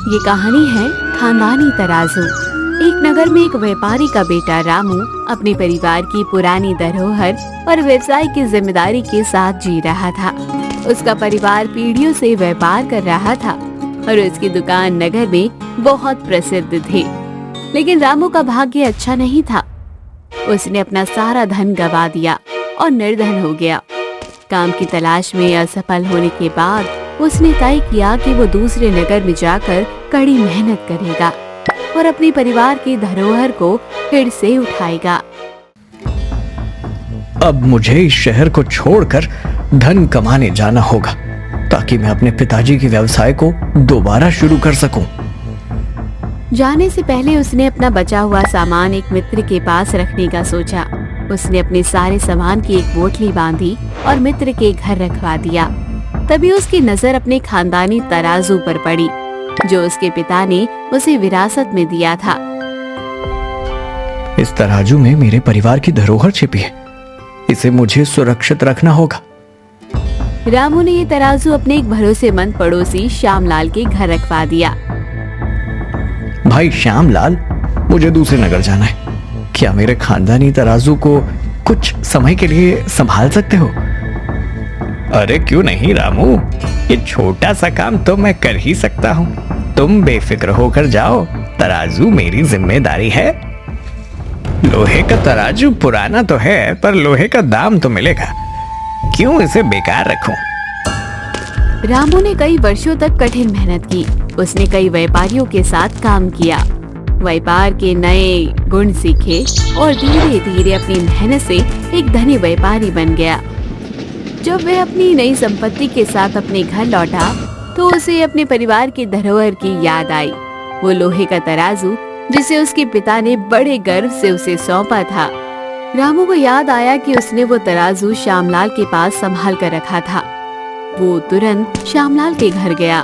ये कहानी है खानदानी तराजू। एक नगर में एक व्यापारी का बेटा रामू अपने परिवार की पुरानी धरोहर और व्यवसाय की जिम्मेदारी के साथ जी रहा था। उसका परिवार पीढ़ियों से व्यापार कर रहा था और उसकी दुकान नगर में बहुत प्रसिद्ध थी। लेकिन रामू का भाग्य अच्छा नहीं था। उसने अपना सारा धन गवा दिया और निर्धन हो गया। काम की तलाश में असफल होने के बाद उसने तय किया कि वो दूसरे नगर में जाकर कड़ी मेहनत करेगा और अपने परिवार की धरोहर को फिर से उठाएगा। अब मुझे इस शहर को छोड़कर धन कमाने जाना होगा ताकि मैं अपने पिताजी के व्यवसाय को दोबारा शुरू कर सकूं। जाने से पहले उसने अपना बचा हुआ सामान एक मित्र के पास रखने का सोचा। उसने अपने सारे सामान की एक बोतली बांधी और मित्र के घर रखवा दिया। तभी उसकी नजर अपने खानदानी तराजू पर पड़ी जो उसके पिता ने उसे विरासत में दिया था। इस तराजू में मेरे परिवार की धरोहर छिपी है, इसे मुझे सुरक्षित रखना होगा। रामू ने ये तराजू अपने एक भरोसेमंद पड़ोसी श्यामलाल के घर रखवा दिया। भाई श्यामलाल, मुझे दूसरे नगर जाना है। क्या मेरे खानदानी तराजू को कुछ समय के लिए संभाल सकते हो? अरे क्यों नहीं रामू, ये छोटा सा काम तो मैं कर ही सकता हूँ। तुम बेफिक्र होकर जाओ, तराजू मेरी जिम्मेदारी है। लोहे का तराजू पुराना तो है पर लोहे का दाम तो मिलेगा, क्यों इसे बेकार रखूं? रामू ने कई वर्षों तक कठिन मेहनत की। उसने कई व्यापारियों के साथ काम किया, व्यापार के नए गुण सीखे और धीरे धीरे अपनी मेहनत से एक धनी व्यापारी बन गया। जब वह अपनी नई संपत्ति के साथ अपने घर लौटा तो उसे अपने परिवार की धरोहर की याद आई। वो लोहे का तराजू जिसे उसके पिता ने बड़े गर्व से उसे सौंपा था। रामू को याद आया कि उसने वो तराजू श्यामलाल के पास संभाल कर रखा था। वो तुरंत श्यामलाल के घर गया।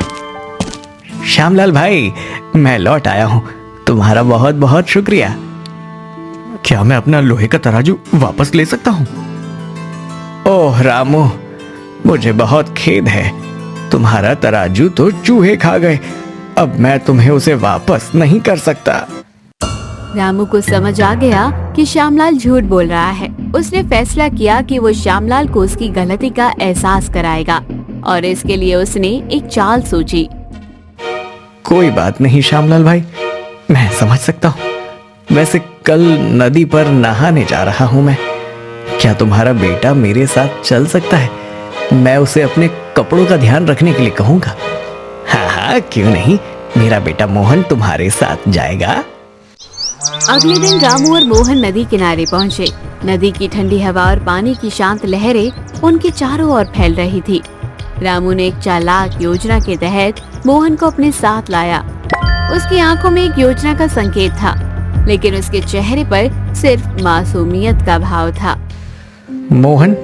श्यामलाल भाई, मैं लौट आया हूँ, तुम्हारा बहुत बहुत शुक्रिया। क्या मैं अपना लोहे का तराजू वापस ले सकता हूँ? ओह रामू, मुझे बहुत खेद है, तुम्हारा तराजू तो चूहे खा गए। अब मैं तुम्हें उसे वापस नहीं कर सकता। रामू को समझ आ गया कि श्यामलाल झूठ बोल रहा है। उसने फैसला किया कि वो श्यामलाल को उसकी गलती का एहसास कराएगा और इसके लिए उसने एक चाल सोची। कोई बात नहीं श्यामलाल भाई, मैं समझ सकता हूँ। वैसे कल नदी पर नहाने जा रहा हूँ मैं। क्या तुम्हारा बेटा मेरे साथ चल सकता है? मैं उसे अपने कपड़ों का ध्यान रखने के लिए कहूँगा। हाँ हाँ, क्यों नहीं, मेरा बेटा मोहन तुम्हारे साथ जाएगा। अगले दिन रामू और मोहन नदी किनारे पहुँचे। नदी की ठंडी हवा और पानी की शांत लहरें उनके चारों ओर फैल रही थी। रामू ने एक चालाक योजना के तहत मोहन को अपने साथ लाया। उसकी आंखों में एक योजना का संकेत था, लेकिन उसके चेहरे पर सिर्फ मासूमियत का भाव था। मोहन,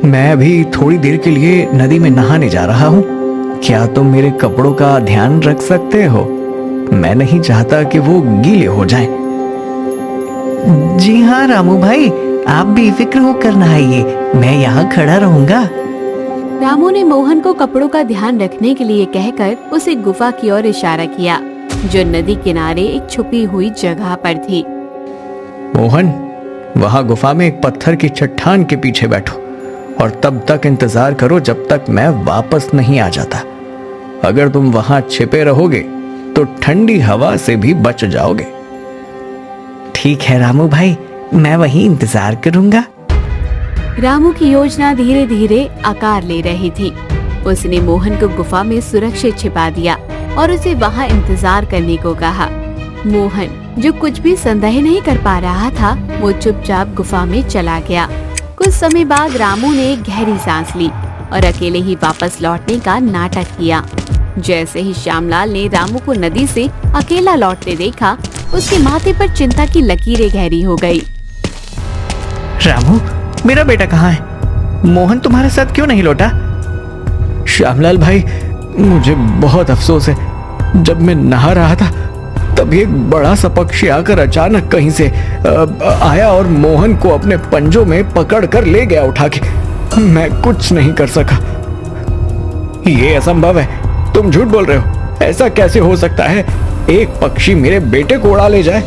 मैं अभी थोड़ी देर के लिए नदी में नहाने जा रहा हूँ। क्या तुम मेरे कपड़ों का ध्यान रख सकते हो? मैं नहीं चाहता कि वो गीले हो जाएं। जी हाँ रामू भाई, आप बेफिक्र होकर नहाइए, मैं यहाँ खड़ा रहूँगा। रामू ने मोहन को कपड़ों का ध्यान रखने के लिए कहकर उसे गुफा की ओर इशारा किया, जो नदी किनारे एक छुपी हुई जगह पर थी। मोहन, वहां गुफा में एक पत्थर की चट्टान के पीछे बैठो और तब तक इंतजार करो जब तक मैं वापस नहीं आ जाता। अगर तुम वहां छिपे रहोगे तो ठंडी हवा से भी बच जाओगे। ठीक है रामू भाई, मैं वहीं इंतजार करूंगा। रामू की योजना धीरे धीरे आकार ले रही थी। उसने मोहन को गुफा में सुरक्षित छिपा दिया और उसे वहां इंतजार करने को कहा। मोहन, जो कुछ भी संदेह नहीं कर पा रहा था, वो चुपचाप गुफा में चला गया। कुछ समय बाद रामू ने एक गहरी सांस ली और अकेले ही वापस लौटने का नाटक किया। जैसे ही श्यामलाल ने रामू को नदी से अकेला लौटते देखा, उसके माथे पर चिंता की लकीरें गहरी हो गई। रामू, मेरा बेटा कहाँ है? मोहन तुम्हारे साथ क्यों नहीं लौटा? श्यामलाल भाई, मुझे बहुत अफसोस है। जब मैं नहा रहा था तभी एक बड़ा सा पक्षी आकर अचानक कहीं से आया और मोहन को अपने पंजों में पकड़ कर ले गया उठा के। मैं कुछ नहीं कर सका। ये असंभव है, तुम झूठ बोल रहे हो। ऐसा कैसे हो सकता है? एक पक्षी मेरे बेटे को उड़ा ले जाए।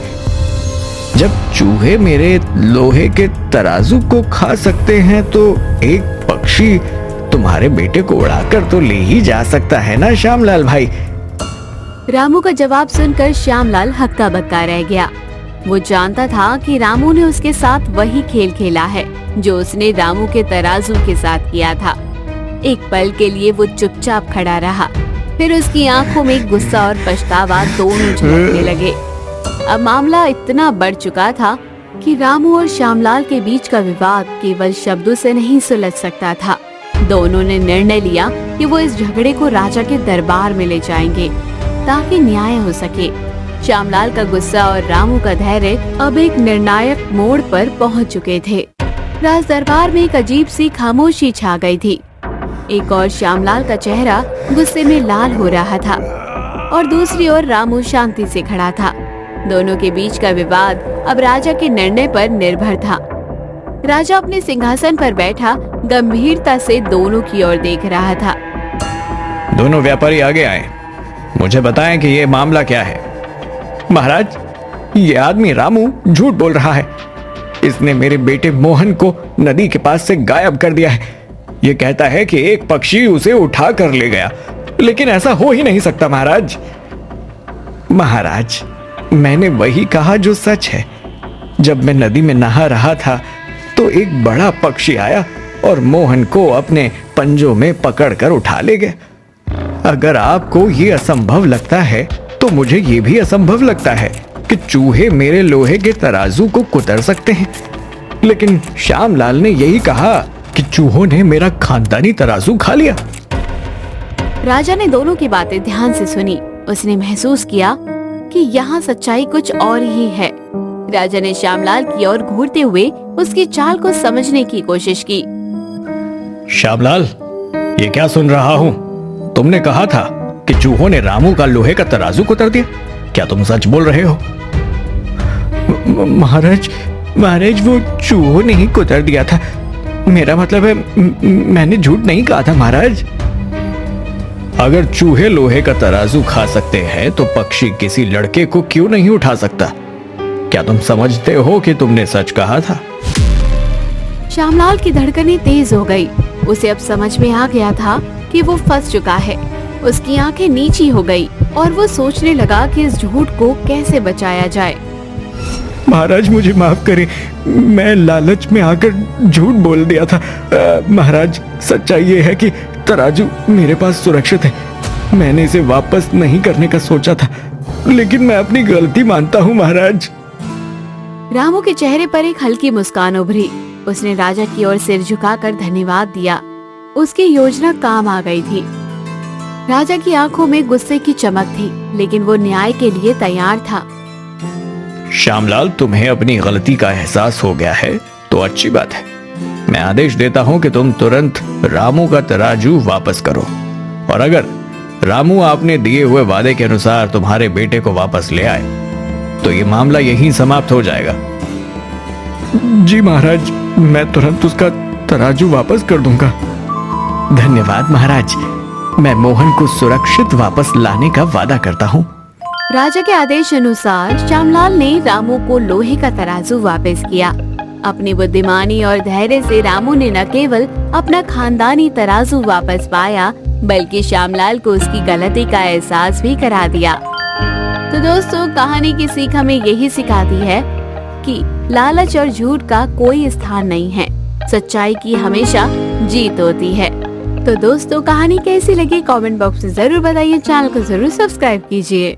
जब चूहे मेरे लोहे के तराजू को खा सकते हैं तो एक पक्षी तुम्हारे बेटे को उड़ाकर तो ले ही जा सकता है ना श्यामलाल भाई। रामू का जवाब सुनकर श्यामलाल हक्का बक्का रह गया। वो जानता था कि रामू ने उसके साथ वही खेल खेला है जो उसने रामू के तराजू के साथ किया था। एक पल के लिए वो चुपचाप खड़ा रहा, फिर उसकी आंखों में गुस्सा और पछतावा दोनों झलकने लगे। अब मामला इतना बढ़ चुका था कि रामू और श्यामलाल के बीच का विवाद केवल शब्दों से नहीं सुलझ सकता था। दोनों ने निर्णय लिया कि वो इस झगड़े को राजा के दरबार में ले जाएंगे ताकि न्याय हो सके। श्यामलाल का गुस्सा और रामू का धैर्य अब एक निर्णायक मोड़ पर पहुंच चुके थे। राज दरबार में एक अजीब सी खामोशी छा गई थी। एक और श्यामलाल का चेहरा गुस्से में लाल हो रहा था और दूसरी ओर रामू शांति से खड़ा था। दोनों के बीच का विवाद अब राजा के निर्णय पर निर्भर था। राजा अपने सिंहासन पर बैठा गंभीरता से दोनों की ओर देख रहा था। दोनों व्यापारी आगे आए, मुझे बताएं कि ये मामला क्या है। महाराज, ये आदमी रामू झूठ बोल रहा है। इसने मेरे बेटे मोहन को नदी के पास से गायब कर दिया है। ये कहता है कि एक पक्षी उसे उठा कर ले गया, लेकिन ऐसा हो ही नहीं सकता महाराज। महाराज, मैंने वही कहा जो सच है। जब मैं नदी में नहा रहा था तो एक बड़ा पक्षी आया और मोहन को अपने पंजों में पकड़कर उठा ले गया। अगर आपको ये असंभव लगता है तो मुझे ये भी असंभव लगता है कि चूहे मेरे लोहे के तराजू को कुतर सकते हैं। लेकिन श्यामलाल ने यही कहा कि चूहों ने मेरा खानदानी तराजू खा लिया। राजा ने दोनों की बातें ध्यान से सुनी। उसने महसूस किया कि यहाँ सच्चाई कुछ और ही है। राजा ने श्यामलाल की ओर घूरते हुए उसकी चाल को समझने की कोशिश की। श्यामलाल, ये क्या सुन रहा हूँ? तुमने कहा था कि चूहों ने रामू का लोहे का तराजू कुतर दिया। क्या तुम सच बोल रहे हो? महाराज, वो चूहों ने ही कुतर दिया था। मेरा मतलब है, मैंने झूठ नहीं कहा था महाराज। अगर चूहे लोहे का तराजू खा सकते हैं तो पक्षी किसी लड़के को क्यों नहीं उठा सकता? क्या तुम समझते हो कि तुमने सच कहा था? श्यामलाल की धड़कनें तेज हो गई। उसे अब समझ में आ गया था कि वो फंस चुका है। उसकी आंखें नीची हो गई और वो सोचने लगा कि इस झूठ को कैसे बचाया जाए। महाराज, मुझे माफ करें, मैं लालच में आकर झूठ बोल दिया था। महाराज, सच्चाई ये है कि तराजू मेरे पास सुरक्षित है। मैंने इसे वापस नहीं करने का सोचा था, लेकिन मैं अपनी गलती मानता हूँ महाराज। रामू के चेहरे पर एक हल्की मुस्कान उभरी। उसने राजा की ओर सिर झुकाकर धन्यवाद दिया। उसकी योजना काम आ गई थी। राजा की आंखों में गुस्से की चमक थी, लेकिन वो न्याय के लिए तैयार था। श्यामलाल, तुम्हें अपनी गलती का एहसास हो गया है तो अच्छी बात है। मैं आदेश देता हूं कि तुम तुरंत रामू का तराजू वापस करो, और अगर रामू आपने दिए हुए वादे के अनुसार तुम्हारे बेटे को वापस ले आए तो ये मामला यहीं समाप्त हो जाएगा। जी महाराज, मैं तुरंत उसका तराजू वापस कर दूंगा। धन्यवाद महाराज, मैं मोहन को सुरक्षित वापस लाने का वादा करता हूँ। राजा के आदेश अनुसार श्यामलाल ने रामू को लोहे का तराजू वापस किया। अपनी बुद्धिमानी और धैर्य से रामू ने न केवल अपना खानदानी तराजू वापस पाया, बल्कि श्यामलाल को उसकी गलती का एहसास भी करा दिया। तो दोस्तों, कहानी की सीख हमें यही सिखाती है कि लालच और झूठ का कोई स्थान नहीं है। सच्चाई की हमेशा जीत होती है। तो दोस्तों, कहानी कैसी लगी कमेंट बॉक्स में जरूर बताइए। चैनल को जरूर सब्सक्राइब कीजिए।